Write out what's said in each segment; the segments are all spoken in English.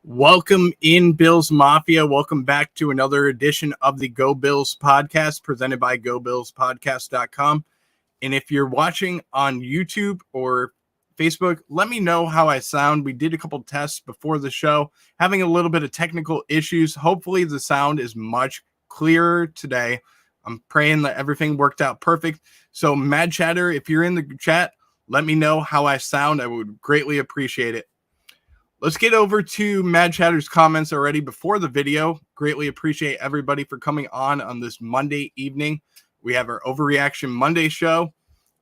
Welcome in, Bills Mafia. Welcome back to another edition of the Go Bills podcast presented by GoBillsPodcast.com. And if you're watching on YouTube or Facebook, let me know how I sound. We did a couple tests before the show, having a little bit of technical issues. Hopefully the sound is much clearer today. I'm praying that everything worked out perfect. So Mad Chatter, if you're in the chat, let me know how I sound. I would greatly appreciate it. Let's get over to Mad Chatter's comments already before the video. Greatly appreciate everybody for coming on this Monday evening. We have our Overreaction Monday show,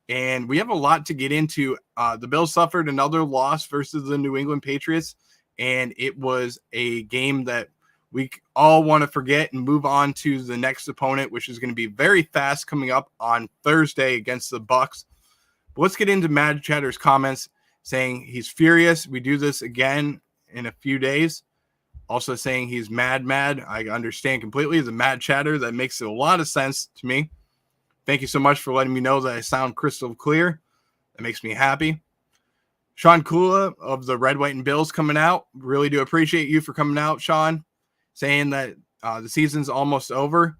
and we have a lot to get into. The Bills suffered another loss versus the New England Patriots, and it was a game that we all want to forget and move on to the next opponent, which is going to be very fast coming up on Thursday against the Bucs. But let's get into Mad Chatter's comments, saying he's furious. We do this again in a few days. Also saying he's mad. I understand completely the Mad Chatter. That makes a lot of sense to me. Thank you so much for letting me know that I sound crystal clear. That makes me happy. Sean Kula of the Red, White, and Bills coming out. Really do appreciate you for coming out, Sean. Saying that the season's almost over.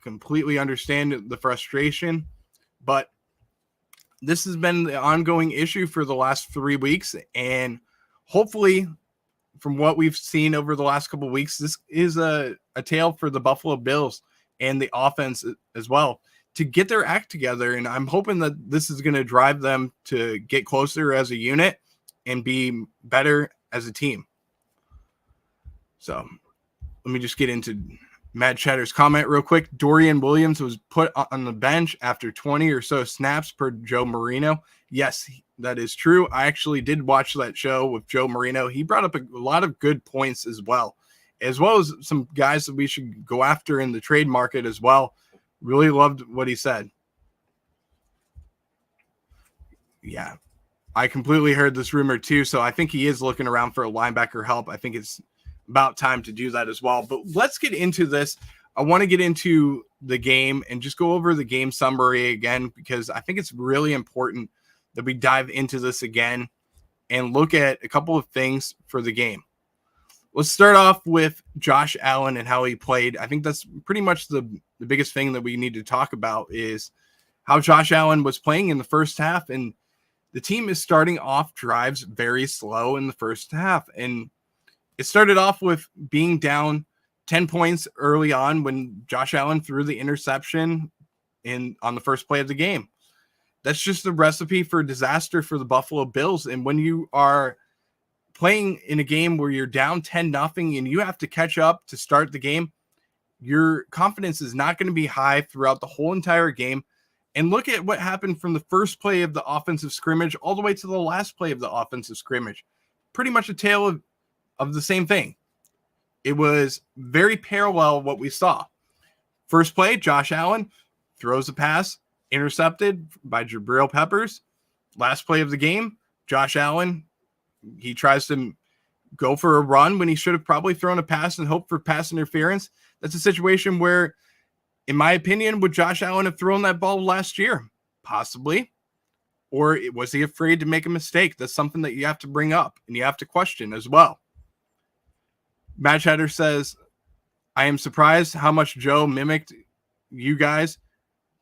Completely understand the frustration. But this has been the ongoing issue for the last 3 weeks, and hopefully from what we've seen over the last couple of weeks, this is a tale for the Buffalo Bills and the offense as well to get their act together. And I'm hoping that this is going to drive them to get closer as a unit and be better as a team. So let me just get into Mad Chatter's comment real quick. Dorian Williams was put on the bench after 20 or so snaps per Joe Marino. Yes, that is true. I actually did watch that show with Joe Marino. He brought up a lot of good points as well as some guys that we should go after in the trade market as well. Really loved what he said. Yeah, I completely heard this rumor too. So I think he is looking around for a linebacker help. I think it's about time to do that as well. But let's get into this. I want to get into the game and just go over the game summary again, because I think it's really important that we dive into this again and look at a couple of things for the game. Let's start off with Josh Allen and how he played. I think that's pretty much the biggest thing that we need to talk about is how Josh Allen was playing in the first half. And the team is starting off drives very slow in the first half. And it started off with being down 10 points early on when Josh Allen threw the interception on the first play of the game. That's just the recipe for disaster for the Buffalo Bills. And when you are playing in a game where you're down 10-0 and you have to catch up to start the game, your confidence is not going to be high throughout the whole entire game. And look at what happened from the first play of the offensive scrimmage all the way to the last play of the offensive scrimmage. Pretty much a tale of the same thing. It was very parallel what we saw. First play, Josh Allen throws a pass, intercepted by Jabril Peppers. Last play of the game, Josh Allen, he tries to go for a run when he should have probably thrown a pass and hoped for pass interference. That's a situation where, in my opinion, would Josh Allen have thrown that ball last year? Possibly. Or was he afraid to make a mistake? That's something that you have to bring up and you have to question as well. Matt Chatter says, I am surprised how much Joe mimicked you guys,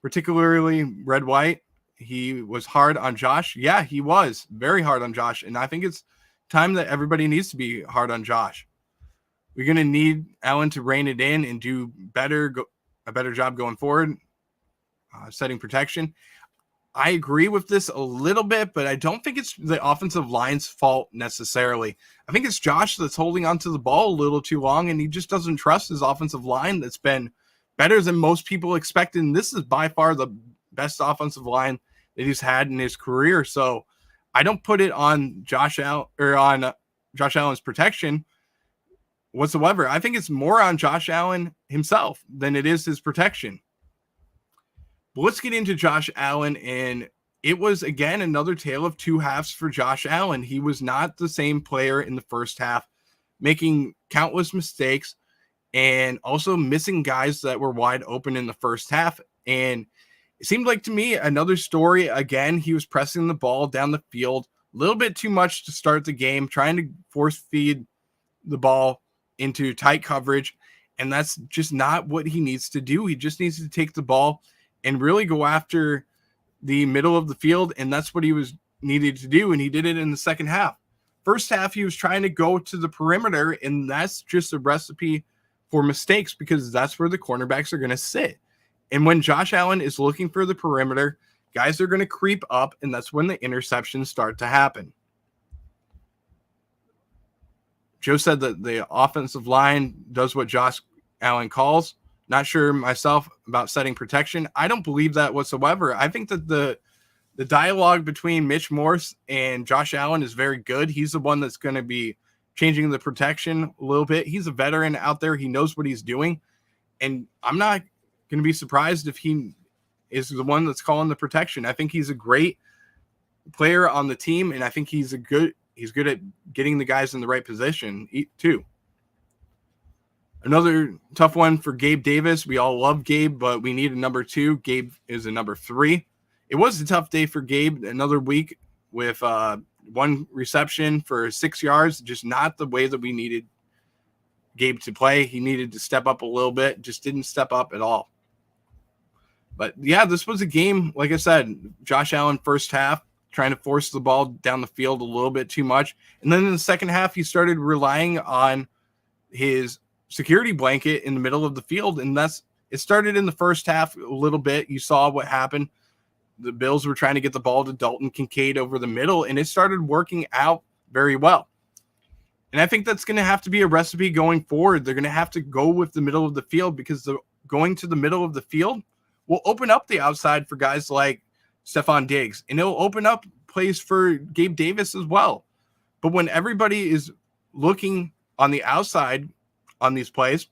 particularly Red White. He was hard on Josh. Yeah, he was very hard on Josh. And I think it's time that everybody needs to be hard on Josh. We're going to need Allen to rein it in and do a better job going forward, setting protection. I agree with this a little bit, but I don't think it's the offensive line's fault necessarily. I think it's Josh that's holding onto the ball a little too long, and he just doesn't trust his offensive line that's been better than most people expected. And this is by far the best offensive line that he's had in his career. So I don't put it on Josh Allen or on Josh Allen's protection whatsoever. I think it's more on Josh Allen himself than it is his protection. But let's get into Josh Allen, and it was, again, another tale of two halves for Josh Allen. He was not the same player in the first half, making countless mistakes and also missing guys that were wide open in the first half. And it seemed like to me another story. Again, he was pressing the ball down the field a little bit too much to start the game, trying to force feed the ball into tight coverage, and that's just not what he needs to do. He just needs to take the ball and really go after the middle of the field, and that's what he was needed to do, and he did it in the second half. First half, he was trying to go to the perimeter, and that's just a recipe for mistakes because that's where the cornerbacks are going to sit. And when Josh Allen is looking for the perimeter, guys are going to creep up, and that's when the interceptions start to happen. Joe said that the offensive line does what Josh Allen calls. Not sure myself about setting protection. I don't believe that whatsoever. I think that the dialogue between Mitch Morse and Josh Allen is very good. He's the one that's going to be changing the protection a little bit. He's a veteran out there. He knows what he's doing. And I'm not going to be surprised if he is the one that's calling the protection. I think he's a great player on the team, and I think he's good at getting the guys in the right position too. Another tough one for Gabe Davis. We all love Gabe, but we need a number 2. Gabe is a number 3. It was a tough day for Gabe. Another week with 1 reception for 6 yards, just not the way that we needed Gabe to play. He needed to step up a little bit, just didn't step up at all. But yeah, this was a game, like I said, Josh Allen first half, trying to force the ball down the field a little bit too much. And then in the second half, he started relying on his security blanket in the middle of the field. And it started in the first half a little bit. You saw what happened. The Bills were trying to get the ball to Dalton Kincaid over the middle, and it started working out very well. And I think that's going to have to be a recipe going forward. They're going to have to go with the middle of the field because going to the middle of the field will open up the outside for guys like Stephon Diggs, and it'll open up plays for Gabe Davis as well. But when everybody is looking on the outside on these plays,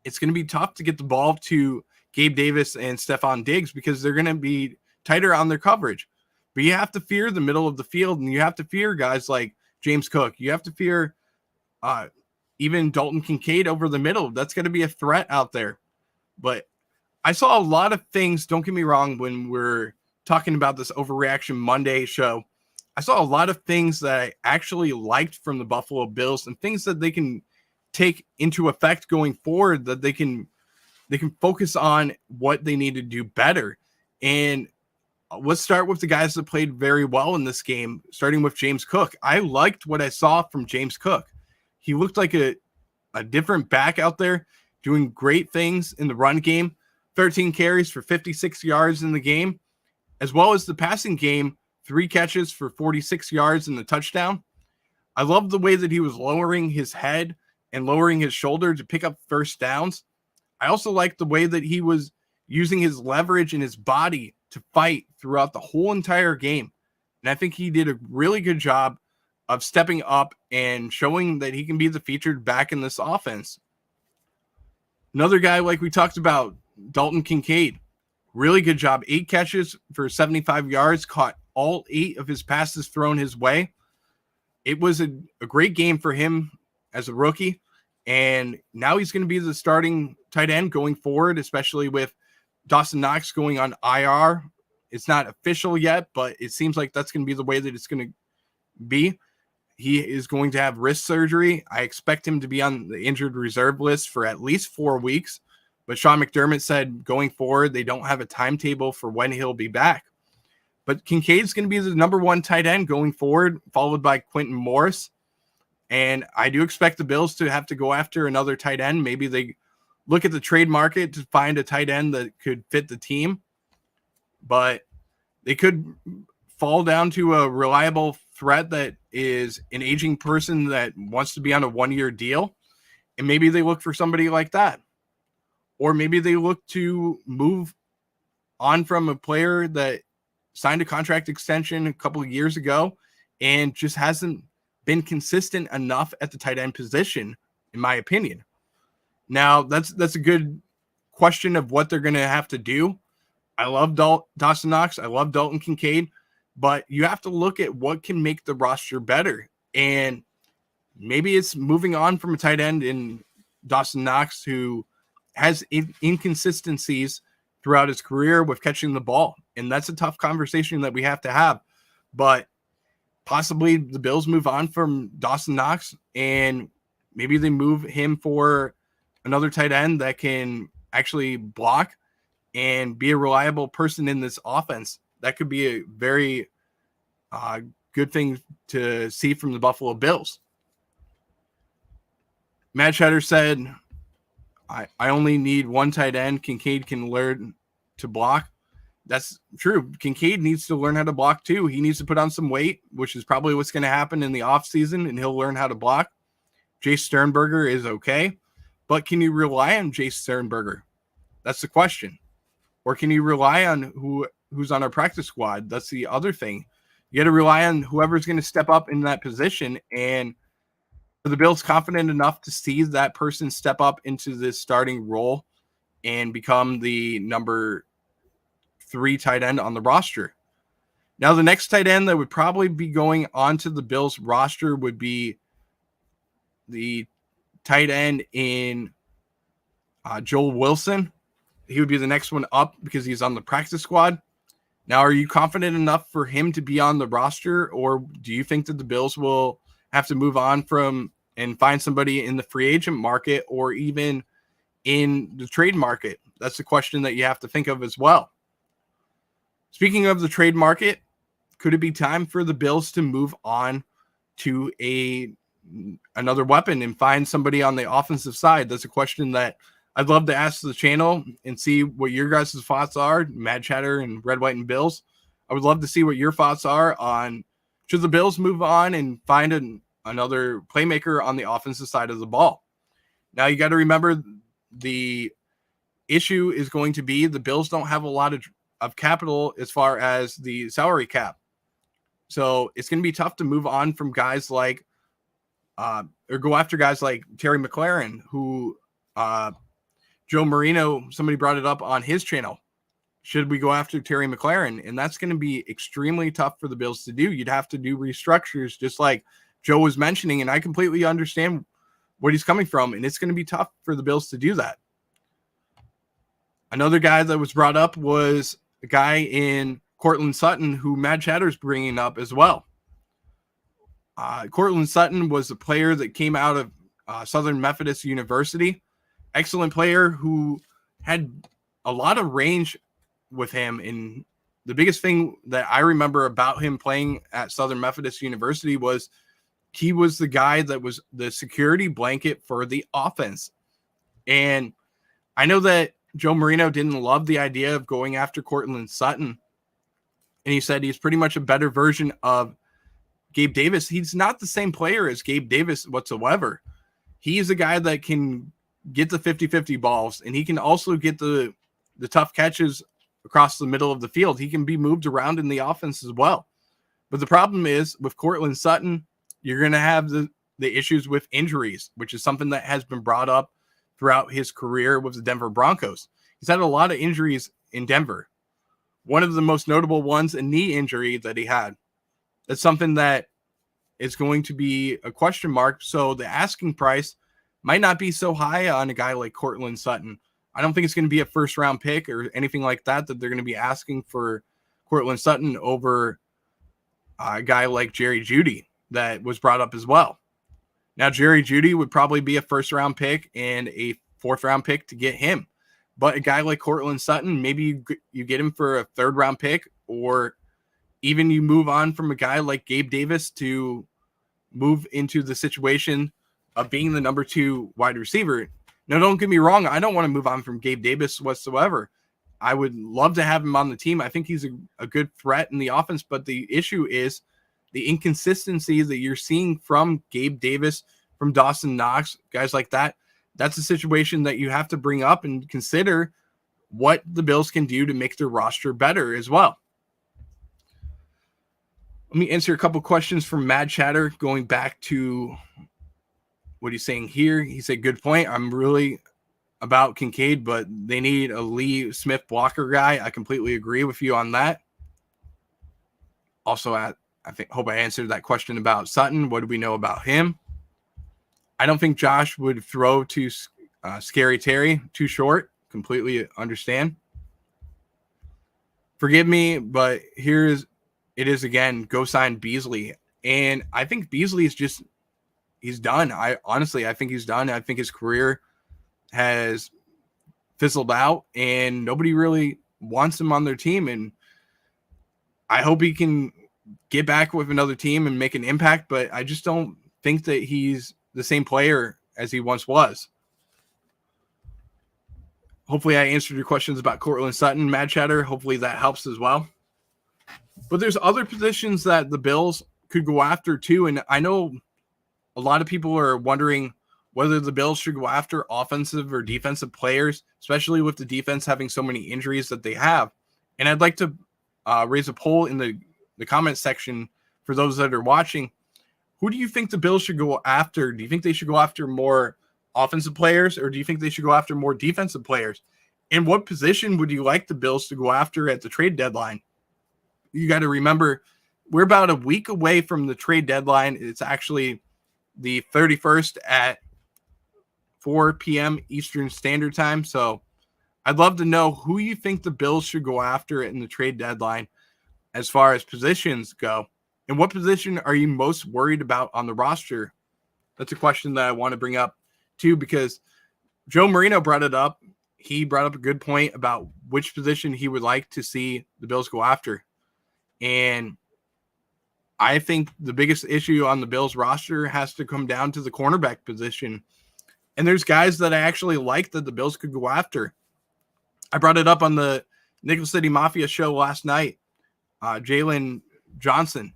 it's going to be tough to get the ball to Gabe Davis and Stephon Diggs because they're going to be tighter on their coverage. But you have to fear the middle of the field, and you have to fear guys like James Cook. You have to fear even Dalton Kincaid over the middle. That's going to be a threat out there. But I saw a lot of things, don't get me wrong, when we're talking about this Overreaction Monday show. I saw a lot of things that I actually liked from the Buffalo Bills and things that they can take into effect going forward, that they can focus on what they need to do better. And let's start with the guys that played very well in this game, starting with James Cook. I liked what I saw from James Cook. He looked like a different back out there, doing great things in the run game. 13 carries for 56 yards in the game, as well as the passing game, 3 catches for 46 yards in the touchdown. I love the way that he was lowering his head and lowering his shoulder to pick up first downs. I also like the way that he was using his leverage in his body to fight throughout the whole entire game. And I think he did a really good job of stepping up and showing that he can be the featured back in this offense. Another guy, like we talked about, Dalton Kincaid, really good job. 8 catches for 75 yards, caught all 8 of his passes thrown his way. It was a great game for him as a rookie. And now he's going to be the starting tight end going forward, especially with Dawson Knox going on IR. It's not official yet, but it seems like that's going to be the way that it's going to be. He is going to have wrist surgery. I expect him to be on the injured reserve list for at least 4 weeks. But Sean McDermott said going forward, they don't have a timetable for when he'll be back. But Kincaid's going to be the number 1 tight end going forward, followed by Quentin Morris. And I do expect the Bills to have to go after another tight end. Maybe they look at the trade market to find a tight end that could fit the team. But they could fall down to a reliable threat that is an aging person that wants to be on a 1-year deal. And maybe they look for somebody like that. Or maybe they look to move on from a player that signed a contract extension a couple of years ago and just hasn't been consistent enough at the tight end position, in my opinion. Now, that's a good question of what they're going to have to do. I love Dawson Knox. I love Dalton Kincaid. But you have to look at what can make the roster better. And maybe it's moving on from a tight end in Dawson Knox who has inconsistencies throughout his career with catching the ball. And that's a tough conversation that we have to have. But possibly the Bills move on from Dawson Knox and maybe they move him for another tight end that can actually block and be a reliable person in this offense. That could be a very good thing to see from the Buffalo Bills. Matt Cheddar said, I only need one tight end. Kincaid can learn to block. That's true. Kincaid needs to learn how to block too. He needs to put on some weight, which is probably what's going to happen in the offseason, and he'll learn how to block. Jace Sternberger is okay, but can you rely on Jace Sternberger? That's the question. Or can you rely on who's on our practice squad? That's the other thing. You got to rely on whoever's going to step up in that position. And are the Bills confident enough to see that person step up into this starting role and become the number 3 tight end on the roster? Now, the next tight end that would probably be going onto the Bills roster would be the tight end in Joel Wilson. He would be the next one up because he's on the practice squad. Now, are you confident enough for him to be on the roster, or do you think that the Bills will have to move on from and find somebody in the free agent market or even in the trade market? That's the question that you have to think of as well. Speaking of the trade market, could it be time for the Bills to move on to another weapon and find somebody on the offensive side? That's a question that I'd love to ask the channel and see what your guys' thoughts are, Mad Chatter and Red, White, and Bills. I would love to see what your thoughts are on should the Bills move on and find another playmaker on the offensive side of the ball. Now, you got to remember the issue is going to be the Bills don't have a lot of capital as far as the salary cap. So it's going to be tough to move on from guys like or go after guys like Terry McLaurin, who Joe Marino, somebody brought it up on his channel. Should we go after Terry McLaurin? And that's going to be extremely tough for the Bills to do. You'd have to do restructures just like Joe was mentioning, and I completely understand where he's coming from, and it's going to be tough for the Bills to do that. Another guy that was brought up was a guy in Cortland Sutton, who Mad Chatter's bringing up as well. Cortland Sutton was a player that came out of Southern Methodist University. Excellent player who had a lot of range with him. And the biggest thing that I remember about him playing at Southern Methodist University was he was the guy that was the security blanket for the offense. And I know that Joe Marino didn't love the idea of going after Cortland Sutton. And he said he's pretty much a better version of Gabe Davis. He's not the same player as Gabe Davis whatsoever. He's a guy that can get the 50-50 balls, and he can also get the tough catches across the middle of the field. He can be moved around in the offense as well. But the problem is with Cortland Sutton, you're going to have the issues with injuries, which is something that has been brought up throughout his career with the Denver Broncos. He's had a lot of injuries in Denver. One of the most notable ones, a knee injury that he had. That's something that is going to be a question mark. So the asking price might not be so high on a guy like Cortland Sutton. I don't think it's going to be a first-round pick or anything like that they're going to be asking for Cortland Sutton over a guy like Jerry Jeudy that was brought up as well. Now, Jerry Jeudy would probably be a first-round pick and a fourth-round pick to get him. But a guy like Cortland Sutton, maybe you get him for a third-round pick, or even you move on from a guy like Gabe Davis to move into the situation of being the number 2 wide receiver. Now, don't get me wrong. I don't want to move on from Gabe Davis whatsoever. I would love to have him on the team. I think he's a good threat in the offense, but the issue is the inconsistency that you're seeing from Gabe Davis, from Dawson Knox, guys like that. That's a situation that you have to bring up and consider what the Bills can do to make their roster better as well. Let me answer a couple questions from Mad Chatter, going back to what he's saying here. He said, good point. I'm really about Kincaid, but they need a Lee Smith blocker guy. I completely agree with you on that. Also, hope I answered that question about Sutton. What do we know about him? I don't think Josh would throw to Scary Terry too short. Completely understand. Forgive me, but it is again, go sign Beasley. And I think Beasley is he's done. I think he's done. I think his career has fizzled out and nobody really wants him on their team. And I hope he can get back with another team and make an impact, but I just don't think that he's the same player as he once was. Hopefully I answered your questions about Courtland Sutton, Mad Chatter. Hopefully that helps as well. But there's other positions that the Bills could go after too. And I know a lot of people are wondering whether the Bills should go after offensive or defensive players, especially with the defense having so many injuries that they have. And I'd like to raise a poll in the comment section for those that are watching. Who do you think the Bills should go after? Do you think they should go after more offensive players, or do you think they should go after more defensive players? And what position would you like the Bills to go after at the trade deadline? You got to remember, we're about a week away from the trade deadline. It's actually the 31st at 4 p.m. Eastern Standard Time. So I'd love to know who you think the Bills should go after in the trade deadline as far as positions go. And what position are you most worried about on the roster? That's a question that I want to bring up too, because Joe Marino brought it up. He brought up a good point about which position he would like to see the Bills go after. And I think the biggest issue on the Bills roster has to come down to the cornerback position. And there's guys that I actually like that the Bills could go after. I brought it up on the Nickel City Mafia show last night. Jalen Johnson,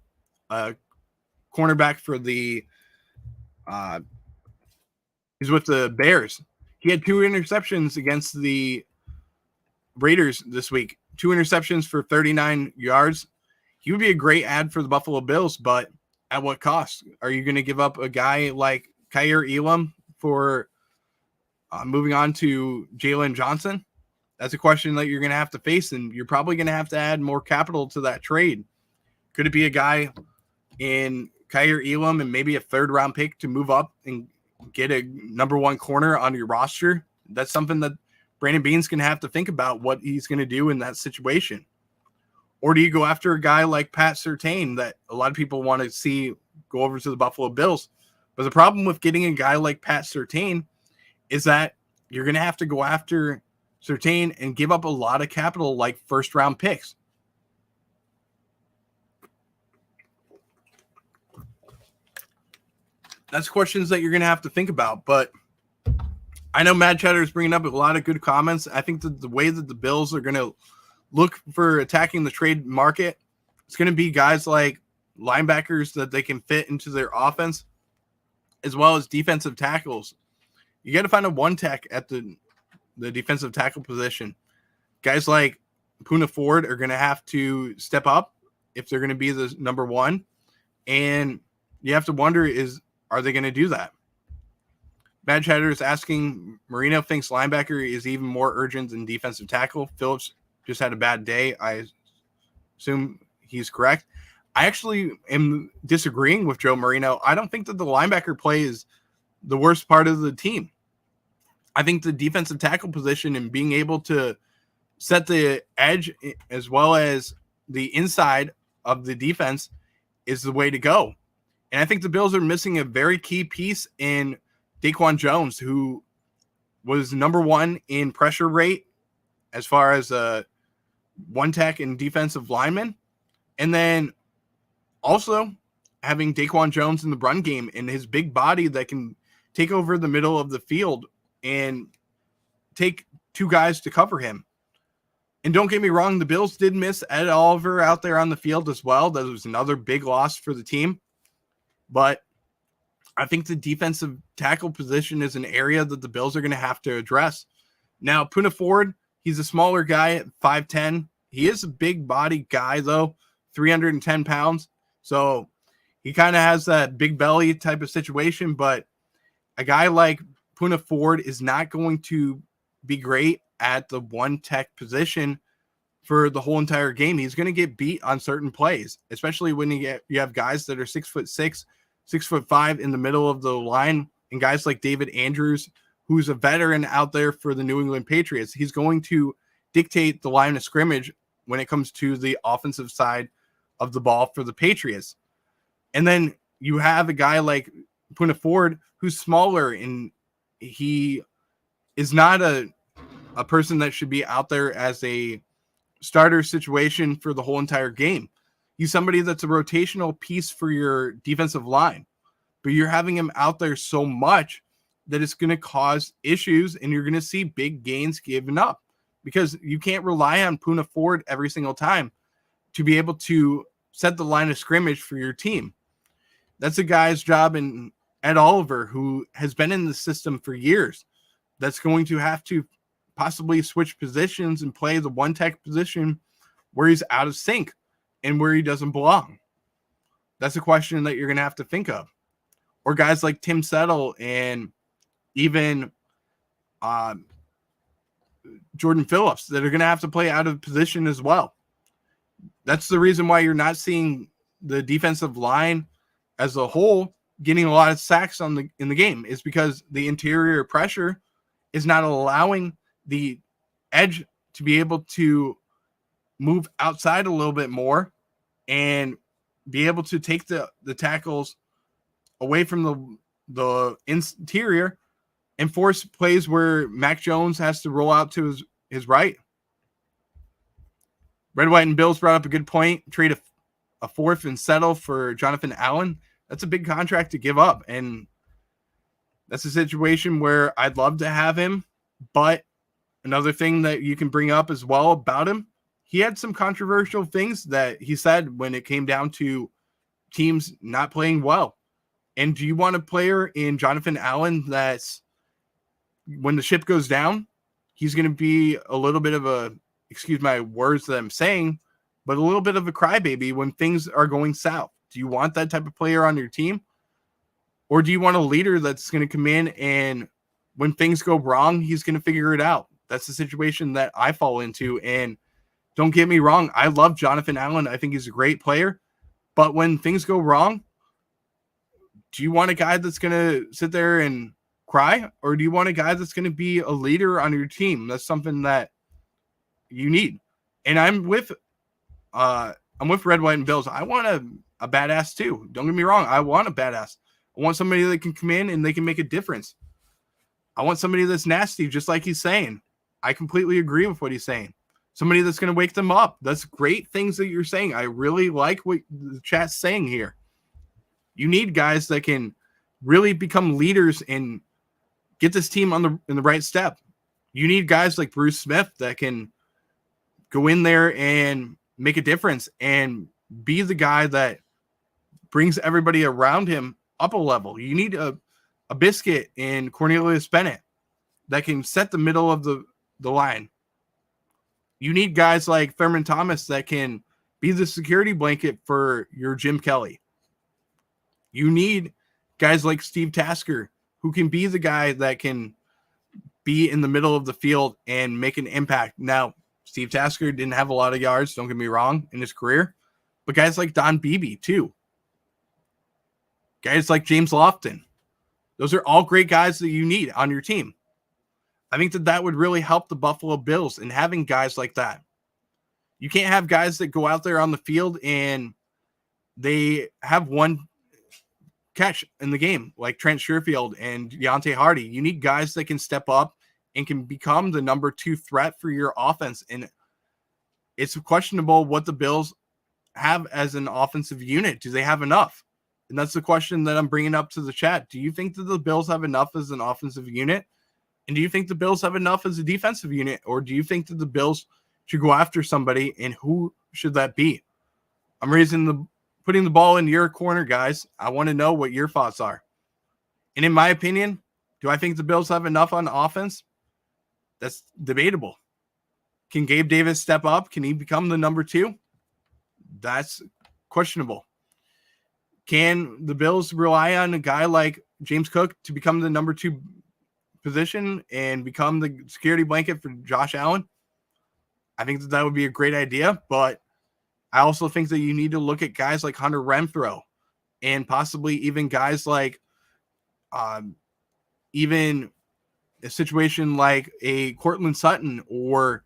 cornerback for the he's with the Bears. He had 2 interceptions against the Raiders this week. 2 interceptions for 39 yards. He would be a great ad for the Buffalo Bills, but at what cost? Are you going to give up a guy like Kaiir Elam for moving on to Jalen Johnson? That's a question that you're going to have to face, and you're probably going to have to add more capital to that trade. Could it be a guy in Kaiir Elam and maybe a 3rd-round pick to move up and get a number 1 corner on your roster? That's something that Brandon Beane's going to have to think about, what he's going to do in that situation. Or do you go after a guy like Pat Surtain that a lot of people want to see go over to the Buffalo Bills? But the problem with getting a guy like Pat Surtain is that you're going to have to go after Surtain and give up a lot of capital, like 1st-round picks. That's questions that you're going to have to think about. But I know Mad Chatter is bringing up a lot of good comments. I think that the way that the Bills are going to look for attacking the trade market, it's going to be guys like linebackers that they can fit into their offense, as well as defensive tackles. You got to find a 1-tech at the defensive tackle position. Guys like Poona Ford are going to have to step up if they're going to be the number 1. And you have to wonder, are they going to do that? Mad Chatter is asking, Marino thinks linebacker is even more urgent than defensive tackle. Phillips just had a bad day. I assume he's correct. I actually am disagreeing with Joe Marino. I don't think that the linebacker play is the worst part of the team. I think the defensive tackle position and being able to set the edge as well as the inside of the defense is the way to go. And I think the Bills are missing a very key piece in Daquan Jones, who was number 1 in pressure rate as far as 1-tech and defensive lineman. And then also having Daquan Jones in the run game and his big body that can take over the middle of the field and take 2 guys to cover him. And don't get me wrong, the Bills did miss Ed Oliver out there on the field as well. That was another big loss for the team. But I think the defensive tackle position is an area that the Bills are going to have to address. Now, Poona Ford, he's a smaller guy at 5'10". He is a big body guy, though, 310 pounds. So he kind of has that big belly type of situation. But a guy like Poona Ford is not going to be great at the 1-tech position for the whole entire game. He's going to get beat on certain plays, especially when you have guys that are 6'6", 6'5" in the middle of the line, and guys like David Andrews, who's a veteran out there for the New England Patriots. He's going to dictate the line of scrimmage when it comes to the offensive side of the ball for the Patriots. And then you have a guy like Puna Ford, who's smaller, and he is not a person that should be out there as a starter situation for the whole entire game. He's somebody that's a rotational piece for your defensive line, but you're having him out there so much that it's going to cause issues, and you're going to see big gains given up because you can't rely on Puna Ford every single time to be able to set the line of scrimmage for your team. That's a guy's job in Ed Oliver, who has been in the system for years, that's going to have to possibly switch positions and play the one tech position where he's out of sync and where he doesn't belong. That's a question that you're going to have to think of. Or guys like Tim Settle and even Jordan Phillips that are going to have to play out of position as well. That's the reason why you're not seeing the defensive line as a whole getting a lot of sacks in the game, is because the interior pressure is not allowing the edge to be able to move outside a little bit more and be able to take the tackles away from the interior and force plays where Mac Jones has to roll out to his right. Red, White, and Bills brought up a good point. Trade a fourth and settle for Jonathan Allen. That's a big contract to give up. And that's a situation where I'd love to have him. But another thing that you can bring up as well about him, he had some controversial things that he said when it came down to teams not playing well. And do you want a player in Jonathan Allen that's, when the ship goes down, he's going to be a little bit of a, excuse my words that I'm saying, but a little bit of a crybaby when things are going south? Do you want that type of player on your team? Or do you want a leader that's going to come in and when things go wrong, he's going to figure it out? That's the situation that I fall into. And don't get me wrong, I love Jonathan Allen. I think he's a great player. But when things go wrong, do you want a guy that's going to sit there and cry? Or do you want a guy that's going to be a leader on your team? That's something that you need. And I'm with Red, White, and Bills. I want a badass too. Don't get me wrong. I want a badass. I want somebody that can come in and they can make a difference. I want somebody that's nasty, just like he's saying. I completely agree with what he's saying. Somebody that's going to wake them up. That's great things that you're saying. I really like what the chat's saying here. You need guys that can really become leaders and get this team in the right step. You need guys like Bruce Smith that can go in there and make a difference and be the guy that brings everybody around him up a level. You need a Biscuit and Cornelius Bennett that can set the middle of the line. You need guys like Thurman Thomas that can be the security blanket for your Jim Kelly. You need guys like Steve Tasker who can be the guy that can be in the middle of the field and make an impact. Now, Steve Tasker didn't have a lot of yards, don't get me wrong, in his career, but guys like Don Beebe too. Guys like James Lofton. Those are all great guys that you need on your team. I think that would really help the Buffalo Bills in having guys like that. You can't have guys that go out there on the field and they have one catch in the game, like Trent Sherfield and Deontay Hardy. You need guys that can step up and can become the number 2 threat for your offense. And it's questionable what the Bills have as an offensive unit. Do they have enough? And that's the question that I'm bringing up to the chat. Do you think that the Bills have enough as an offensive unit? And do you think the Bills have enough as a defensive unit? Or do you think that the Bills should go after somebody, and who should that be? I'm putting the ball in your corner, guys. I want to know what your thoughts are. And in my opinion, do I think the Bills have enough on offense? That's debatable. Can Gabe Davis step up? Can he become the number 2? That's questionable. Can the Bills rely on a guy like James Cook to become the number 2 position and become the security blanket for Josh Allen? I think that would be a great idea, but I also think that you need to look at guys like Hunter Renfrow and possibly even guys like even a situation like a Cortland Sutton or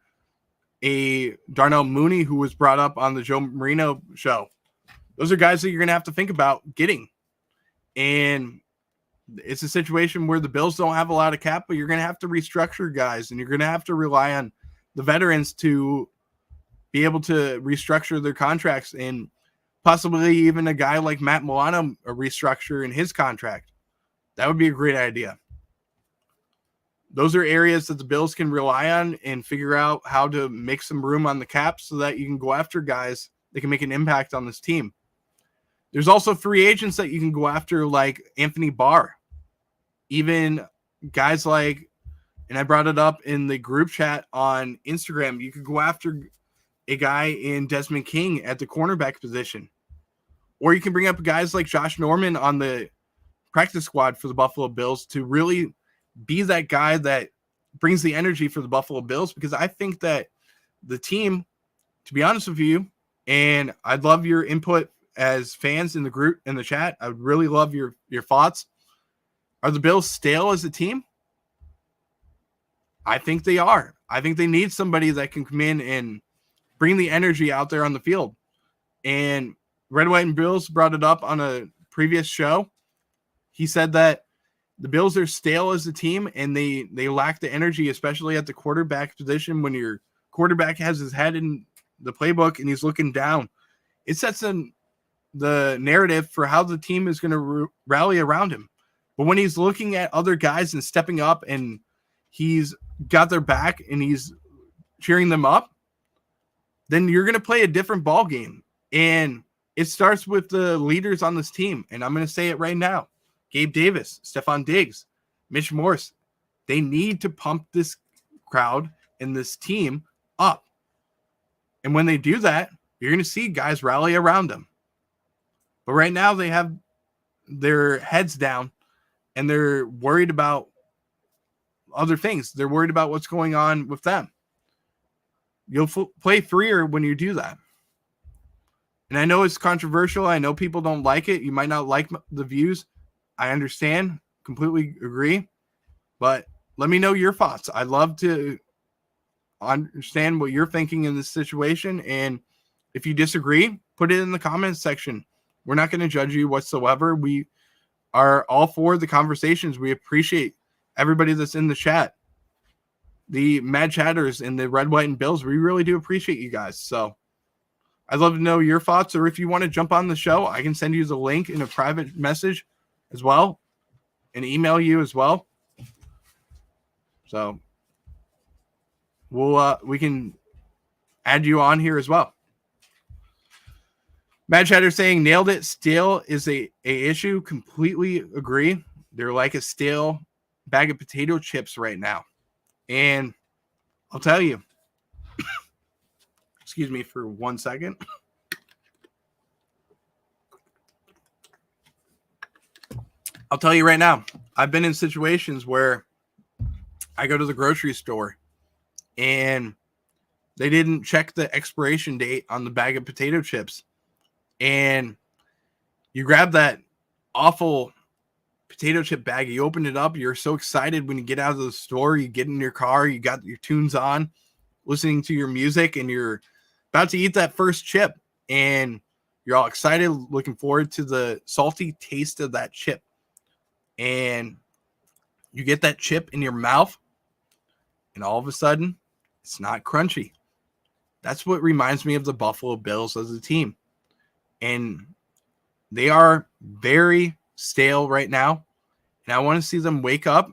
a Darnell Mooney, who was brought up on the Joe Marino show. Those are guys that you're going to have to think about getting. And It's a situation where the Bills don't have a lot of cap, but you're going to have to restructure guys, and you're going to have to rely on the veterans to be able to restructure their contracts, and possibly even a guy like Matt Milano a restructure in his contract. That would be a great idea. Those are areas that the Bills can rely on and figure out how to make some room on the cap so that you can go after guys that can make an impact on this team. There's also free agents that you can go after, like Anthony Barr. Even guys like, and I brought it up in the group chat on Instagram, you could go after a guy in Desmond King at the cornerback position. Or you can bring up guys like Josh Norman on the practice squad for the Buffalo Bills to really be that guy that brings the energy for the Buffalo Bills, because I think that the team, to be honest with you, and I'd love your input as fans in the group, in the chat. I would really love your thoughts. Are the Bills stale as a team? I think they are. I think they need somebody that can come in and bring the energy out there on the field. And Red, White, and Bills brought it up on a previous show. He said that the Bills are stale as a team, and they lack the energy, especially at the quarterback position. When your quarterback has his head in the playbook and he's looking down, it sets the narrative for how the team is going to rally around him. But when he's looking at other guys and stepping up and he's got their back and he's cheering them up, then you're going to play a different ball game. And it starts with the leaders on this team. And I'm going to say it right now. Gabe Davis, Stephon Diggs, Mitch Morse, they need to pump this crowd and this team up. And when they do that, you're going to see guys rally around them. But right now they have their heads down and they're worried about other things. They're worried about what's going on with them. You'll play freer when you do that. And I know it's controversial. I know people don't like it. You might not like the views. I understand. Completely agree. But let me know your thoughts. I'd love to understand what you're thinking in this situation. And if you disagree, put it in the comments section. We're not going to judge you whatsoever. We are all for the conversations. We appreciate everybody that's in the chat. The Mad Chatters and the Red, White, and Bills, we really do appreciate you guys. So I'd love to know your thoughts, or if you want to jump on the show, I can send you the link in a private message as well and email you as well. So we can add you on here as well. Mad Chatter saying nailed it. Stale is a issue. Completely agree. They're like a stale bag of potato chips right now. And I'll tell you, excuse me for 1 second. I'll tell you right now, I've been in situations where I go to the grocery store and they didn't check the expiration date on the bag of potato chips. And you grab that awful potato chip bag, you open it up, you're so excited when you get out of the store, you get in your car, you got your tunes on, listening to your music, and you're about to eat that first chip. And you're all excited, looking forward to the salty taste of that chip. And you get that chip in your mouth, and all of a sudden, it's not crunchy. That's what reminds me of the Buffalo Bills as a team. And they are very stale right now. And I want to see them wake up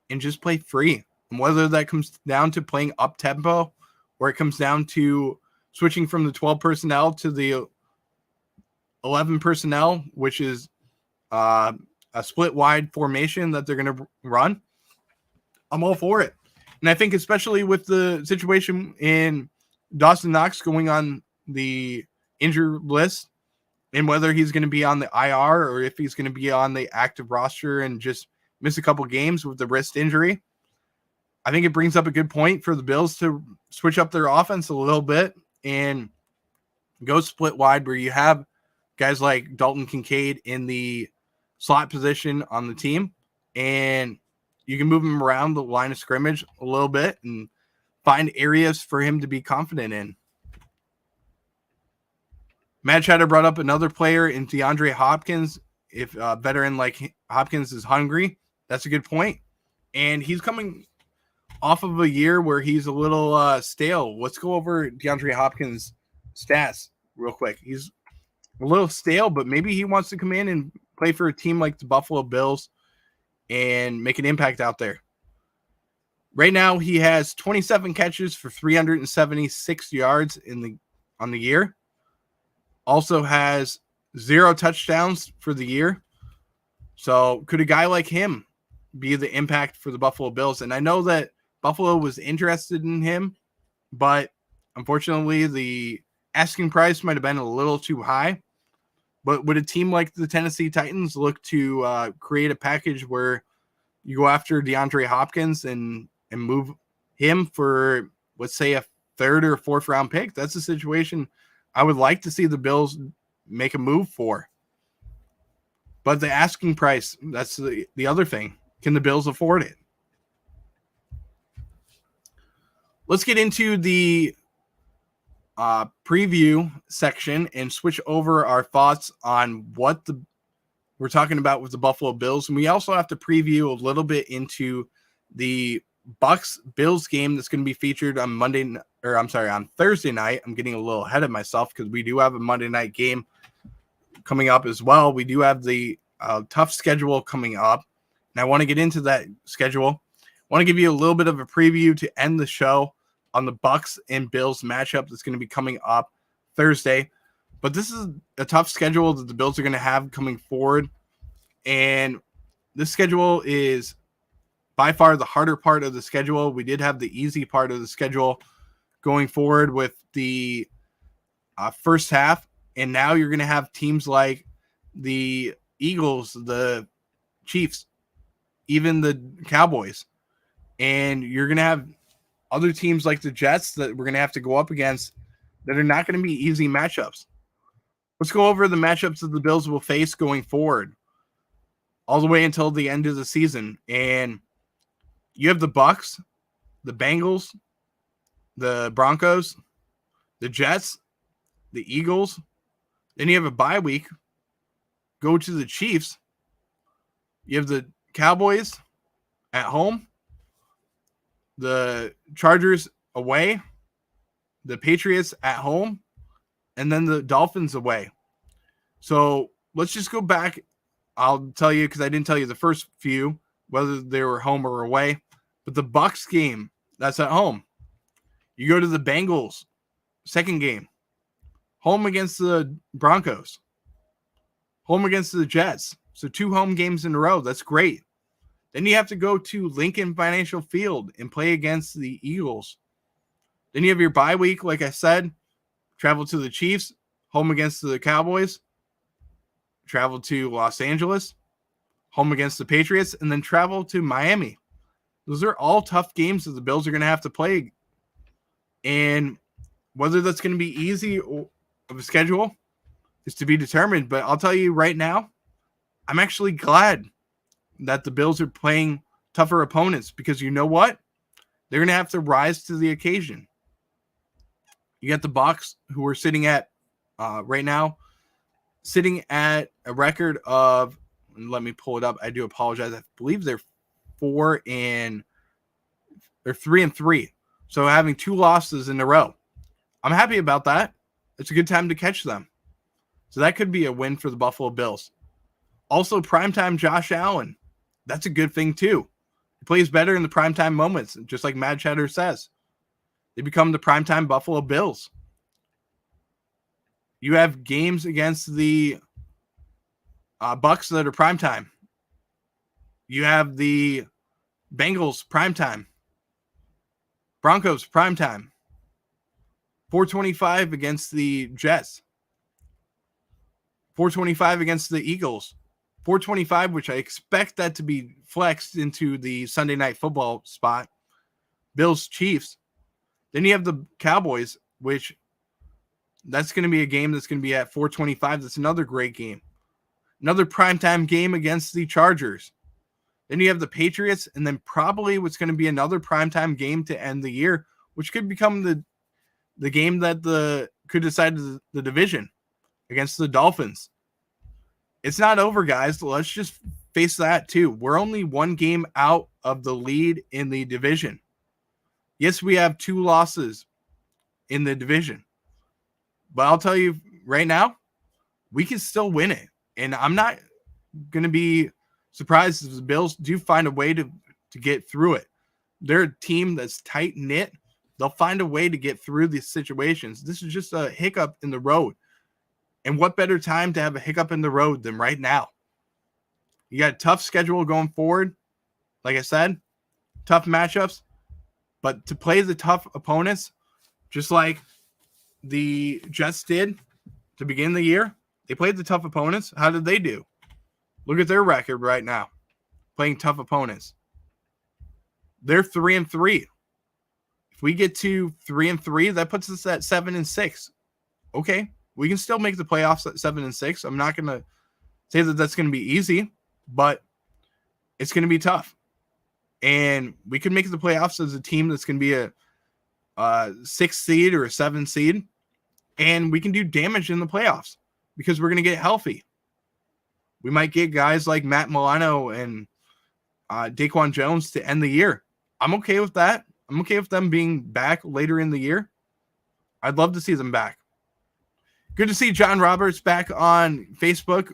and just play free. And whether that comes down to playing up tempo, or it comes down to switching from the 12 personnel to the 11 personnel, which is a split wide formation that they're going to run, I'm all for it. And I think especially with the situation in Dawson Knox going on the injured list, and whether he's going to be on the IR or if he's going to be on the active roster and just miss a couple games with the wrist injury, I think it brings up a good point for the Bills to switch up their offense a little bit and go split wide, where you have guys like Dalton Kincaid in the slot position on the team, and you can move him around the line of scrimmage a little bit and find areas for him to be confident in. Matt Chatter brought up another player in DeAndre Hopkins. if a veteran like Hopkins is hungry, that's a good point. And he's coming off of a year where he's a little stale. Let's go over DeAndre Hopkins' stats real quick. He's a little stale, but maybe he wants to come in and play for a team like the Buffalo Bills and make an impact out there. Right now, he has 27 catches for 376 yards on the year. Also has 0 touchdowns for the year. So could a guy like him be the impact for the Buffalo Bills? And I know that Buffalo was interested in him, but unfortunately the asking price might have been a little too high. But would a team like the Tennessee Titans look to create a package where you go after DeAndre Hopkins and move him for, let's say, a 3rd or 4th round pick? That's a situation I would like to see the Bills make a move for. But the asking price, that's the other thing. Can the Bills afford it? Let's get into the preview section and switch over our thoughts on what we're talking about with the Buffalo Bills. And we also have to preview a little bit into the Bucs-Bills game that's going to be featured on on Thursday night. I'm getting a little ahead of myself because we do have a Monday night game coming up as well. We do have the tough schedule coming up, and I want to get into that schedule. I want to give you a little bit of a preview to end the show on the Bucs and Bills matchup that's going to be coming up Thursday. But this is a tough schedule that the Bills are going to have coming forward, and this schedule is by far the harder part of the schedule. We did have the easy part of the schedule going forward with the first half, and now you're going to have teams like the Eagles, the Chiefs, even the Cowboys, and you're going to have other teams like the Jets that we're going to have to go up against that are not going to be easy matchups. Let's go over the matchups that the Bills will face going forward all the way until the end of the season. And you have the Bucs, the Bengals, the Broncos, the Jets, the Eagles. Then you have a bye week. Go to the Chiefs. You have the Cowboys at home, the Chargers away, the Patriots at home, and then the Dolphins away. So let's just go back. I'll tell you, because I didn't tell you the first few, whether they were home or away. But the Bucs game, that's at home. You go to the Bengals, second game. Home against the Broncos. Home against the Jets. So 2 home games in a row. That's great. Then you have to go to Lincoln Financial Field and play against the Eagles. Then you have your bye week, like I said. Travel to the Chiefs. Home against the Cowboys. Travel to Los Angeles. Home against the Patriots. And then travel to Miami. Those are all tough games that the Bills are going to have to play. And whether that's going to be easy of a schedule is to be determined. But I'll tell you right now, I'm actually glad that the Bills are playing tougher opponents, because you know what? They're going to have to rise to the occasion. You got the Bucs, who are sitting at right now, sitting at a record of, let me pull it up. I do apologize. I believe they're 3-3. So having 2 losses in a row. I'm happy about that. It's a good time to catch them. So that could be a win for the Buffalo Bills. Also, primetime Josh Allen. That's a good thing too. He plays better in the primetime moments, just like Mad Cheddar says. They become the primetime Buffalo Bills. You have games against the Bucs that are primetime. You have the Bengals primetime. Broncos primetime. 425 against the Jets. 425 against the Eagles. 425, which I expect that to be flexed into the Sunday Night Football spot. Bills, Chiefs. Then you have the Cowboys, which that's going to be a game that's going to be at 425. That's another great game. Another primetime game against the Chargers. Then you have the Patriots, and then probably what's going to be another primetime game to end the year, which could become the game that could decide the division against the Dolphins. It's not over, guys. Let's just face that too. We're only one game out of the lead in the division. Yes, we have 2 losses in the division. But I'll tell you right now, we can still win it. And I'm not going to be surprised if the Bills do find a way to get through it. They're a team that's tight-knit. They'll find a way to get through these situations. This is just a hiccup in the road. And what better time to have a hiccup in the road than right now? You got a tough schedule going forward. Like I said, tough matchups. But to play the tough opponents, just like the Jets did to begin the year, they played the tough opponents. How did they do? Look at their record right now, playing tough opponents. They're 3-3. If we get to 3-3, that puts us at 7-6. Okay, we can still make the playoffs at 7-6. I'm not going to say that that's going to be easy, but it's going to be tough. And we could make the playoffs as a team that's going to be a 6 seed or a 7 seed, and we can do damage in the playoffs because we're going to get healthy. We might get guys like Matt Milano and Daquan Jones to end the year. I'm okay with that. I'm okay with them being back later in the year. I'd love to see them back. Good to see John Roberts back on Facebook.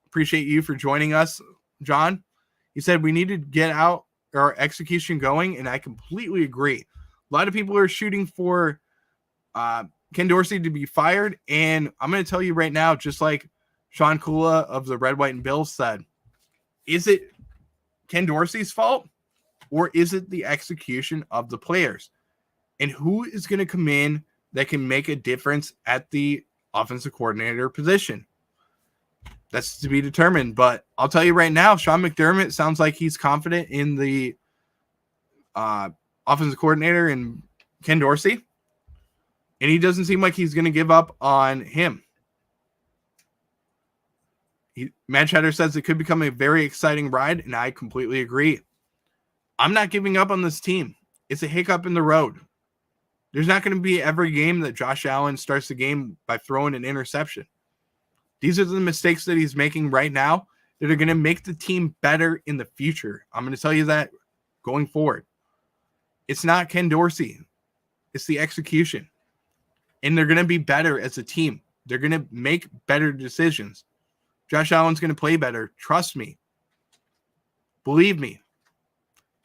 Appreciate you for joining us, John. He said we need to get out our execution going, and I completely agree. A lot of people are shooting for Ken Dorsey to be fired, and I'm going to tell you right now, just like Sean Kula of the Red, White, and Bills said, is it Ken Dorsey's fault, or is it the execution of the players? And who is going to come in that can make a difference at the offensive coordinator position? That's to be determined. But I'll tell you right now, Sean McDermott sounds like he's confident in the offensive coordinator and Ken Dorsey. And he doesn't seem like he's going to give up on him. Matt Cheddar says it could become a very exciting ride, and I completely agree. I'm not giving up on this team. It's a hiccup in the road. There's not going to be every game that Josh Allen starts the game by throwing an interception. These are the mistakes that he's making right now that are going to make the team better in the future. I'm going to tell you that going forward. It's not Ken Dorsey. It's the execution. And they're going to be better as a team. They're going to make better decisions. Josh Allen's going to play better. Trust me. Believe me.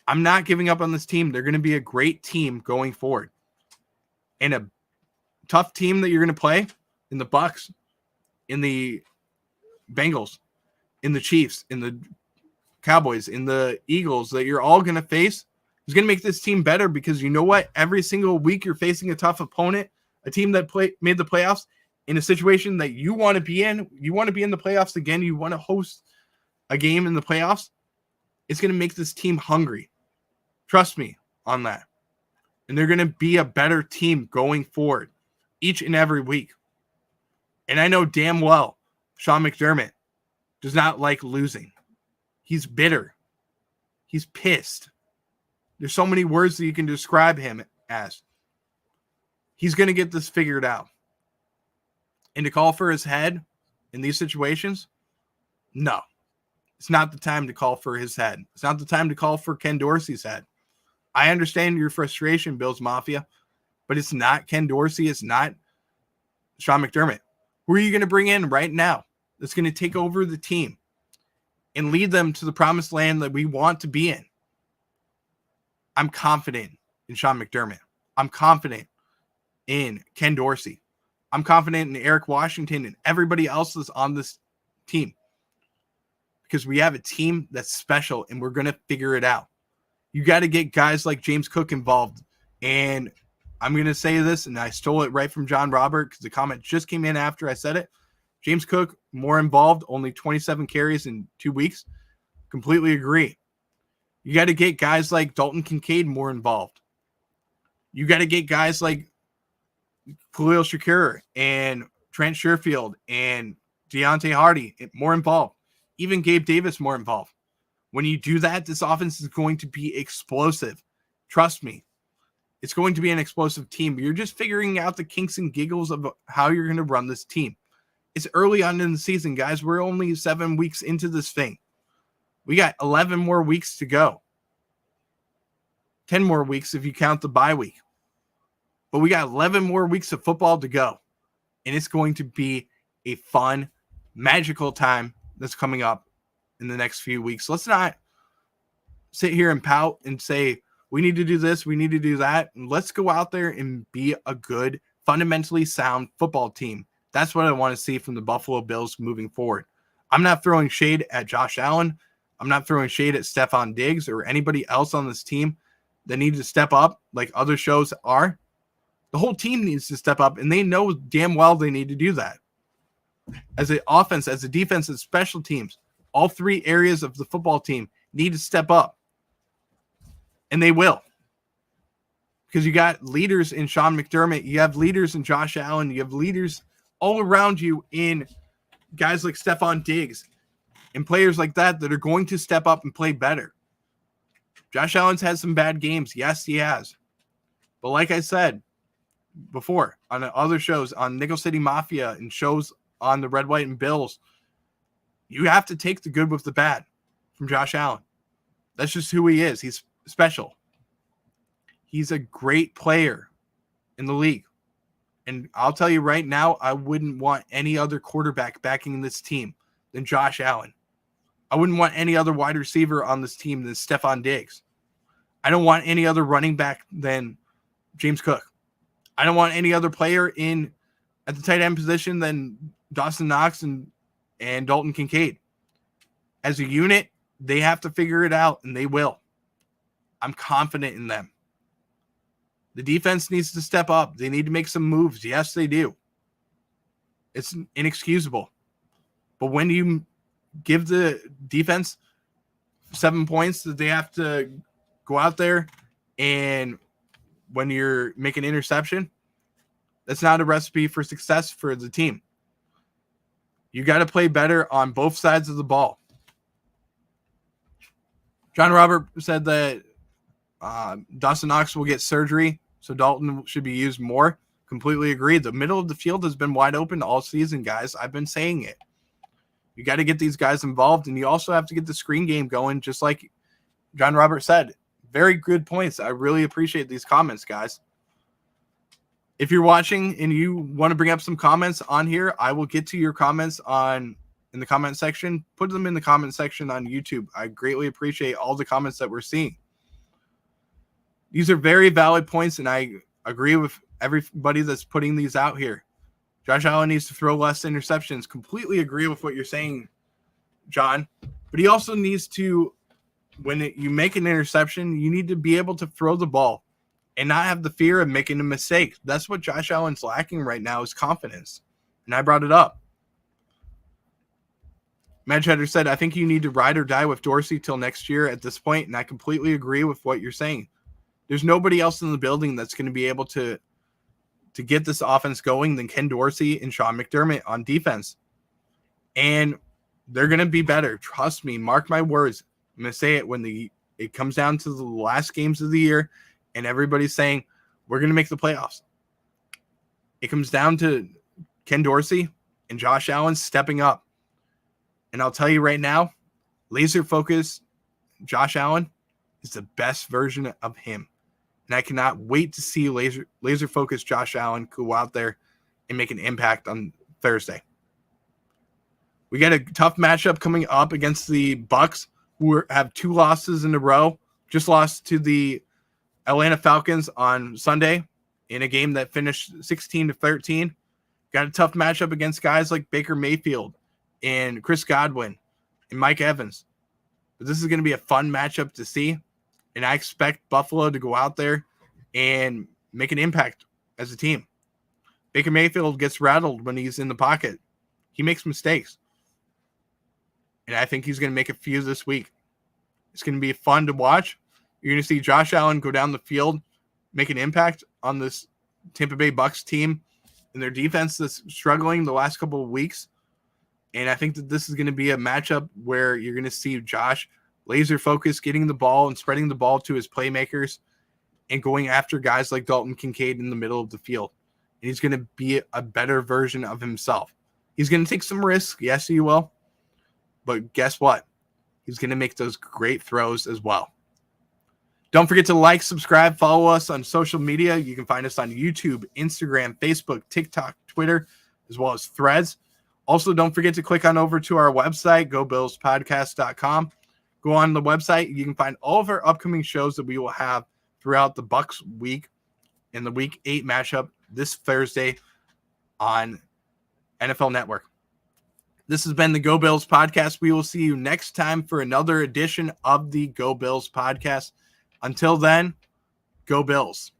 I'm not giving up on this team. They're going to be a great team going forward. And a tough team that you're going to play in the Bucs, in the Bengals, in the Chiefs, in the Cowboys, in the Eagles that you're all going to face is going to make this team better, because you know what? Every single week you're facing a tough opponent, a team that made the playoffs in a situation that you want to be in. You want to be in the playoffs again. You want to host a game in the playoffs. It's going to make this team hungry. Trust me on that. And they're going to be a better team going forward each and every week. And I know damn well Sean McDermott does not like losing. He's bitter. He's pissed. There's so many words that you can describe him as. He's going to get this figured out. And to call for his head in these situations, no. It's not the time to call for his head. It's not the time to call for Ken Dorsey's head. I understand your frustration, Bills Mafia, but it's not Ken Dorsey. It's not Sean McDermott. Who are you going to bring in right now that's going to take over the team and lead them to the promised land that we want to be in? I'm confident in Sean McDermott. I'm confident in Ken Dorsey. I'm confident in Eric Washington and everybody else that's on this team, because we have a team that's special and we're going to figure it out. You got to get guys like James Cook involved. And I'm going to say this, and I stole it right from John Robert because the comment just came in after I said it. James Cook, more involved, only 27 carries in 2 weeks. Completely agree. You got to get guys like Dalton Kincaid more involved. You got to get guys like Khalil Shakir and Trent Sherfield and Deontay Hardy more involved. Even Gabe Davis more involved. When you do that, this offense is going to be explosive. Trust me. It's going to be an explosive team. You're just figuring out the kinks and giggles of how you're going to run this team. It's early on in the season, guys. We're only 7 weeks into this thing. We got 11 more weeks to go. 10 more weeks if you count the bye week. But we got 11 more weeks of football to go. And it's going to be a fun, magical time that's coming up in the next few weeks. Let's not sit here and pout and say, we need to do this, we need to do that. And let's go out there and be a good, fundamentally sound football team. That's what I want to see from the Buffalo Bills moving forward. I'm not throwing shade at Josh Allen. I'm not throwing shade at Stephon Diggs or anybody else on this team that needs to step up like other shows are. The whole team needs to step up, and they know damn well they need to do that. As an offense, as a defense, as special teams, all three areas of the football team need to step up. And they will. Because you got leaders in Sean McDermott, you have leaders in Josh Allen, you have leaders all around you in guys like Stephon Diggs and players like that that are going to step up and play better. Josh Allen's had some bad games. Yes, he has. But like I said before, on other shows, on Nickel City Mafia and shows on the Red, White, and Bills, you have to take the good with the bad from Josh Allen. That's just who he is. He's special. He's a great player in the league. And I'll tell you right now, I wouldn't want any other quarterback backing this team than Josh Allen. I wouldn't want any other wide receiver on this team than Stephon Diggs. I don't want any other running back than James Cook. I don't want any other player at the tight end position than Dawson Knox and Dalton Kincaid. As a unit, they have to figure it out, and they will. I'm confident in them. The defense needs to step up. They need to make some moves. Yes, they do. It's inexcusable. But when you give the defense 7 points that they have to go out there, and when you're making an interception, that's not a recipe for success for the team. You got to play better on both sides of the ball. John Robert said that Dawson Knox will get surgery, so Dalton should be used more. Completely agree. The middle of the field has been wide open all season, guys. I've been saying it. You got to get these guys involved, and you also have to get the screen game going, just like John Robert said. Very good points. I really appreciate these comments, guys. If you're watching and you want to bring up some comments on here, I will get to your comments in the comment section. Put them in the comment section on YouTube. I greatly appreciate all the comments that we're seeing. These are very valid points, and I agree with everybody that's putting these out here. Josh Allen needs to throw less interceptions. Completely agree with what you're saying, John. But he also needs to, when you make an interception, you need to be able to throw the ball and not have the fear of making a mistake. That's what Josh Allen's lacking right now, is confidence. And I brought it up. Matt Cheddar said, I think you need to ride or die with Dorsey till next year at this point, and I completely agree with what you're saying. There's nobody else in the building that's going to be able to get this offense going than Ken Dorsey and Sean McDermott on defense. And they're going to be better. Trust me. Mark my words. I'm going to say it when it comes down to the last games of the year and everybody's saying, we're going to make the playoffs. It comes down to Ken Dorsey and Josh Allen stepping up. And I'll tell you right now, laser focus Josh Allen is the best version of him. And I cannot wait to see laser focus Josh Allen go out there and make an impact on Thursday. We got a tough matchup coming up against the Bucs, who have 2 losses in a row. Just lost to the Atlanta Falcons on Sunday in a game that finished 16-13. Got a tough matchup against guys like Baker Mayfield and Chris Godwin and Mike Evans. But this is going to be a fun matchup to see. And I expect Buffalo to go out there and make an impact as a team. Baker Mayfield gets rattled when he's in the pocket. He makes mistakes. And I think he's going to make a few this week. It's going to be fun to watch. You're going to see Josh Allen go down the field, make an impact on this Tampa Bay Bucs team and their defense that's struggling the last couple of weeks. And I think that this is going to be a matchup where you're going to see Josh laser focus, getting the ball and spreading the ball to his playmakers and going after guys like Dalton Kincaid in the middle of the field. And he's going to be a better version of himself. He's going to take some risks. Yes, he will. But guess what? He's going to make those great throws as well. Don't forget to like, subscribe, follow us on social media. You can find us on YouTube, Instagram, Facebook, TikTok, Twitter, as well as Threads. Also, don't forget to click on over to our website, gobillspodcast.com. Go on the website. You can find all of our upcoming shows that we will have throughout the Bucs week in the Week 8 matchup this Thursday on NFL Network. This has been the Go Bills Podcast. We will see you next time for another edition of the Go Bills Podcast. Until then, Go Bills.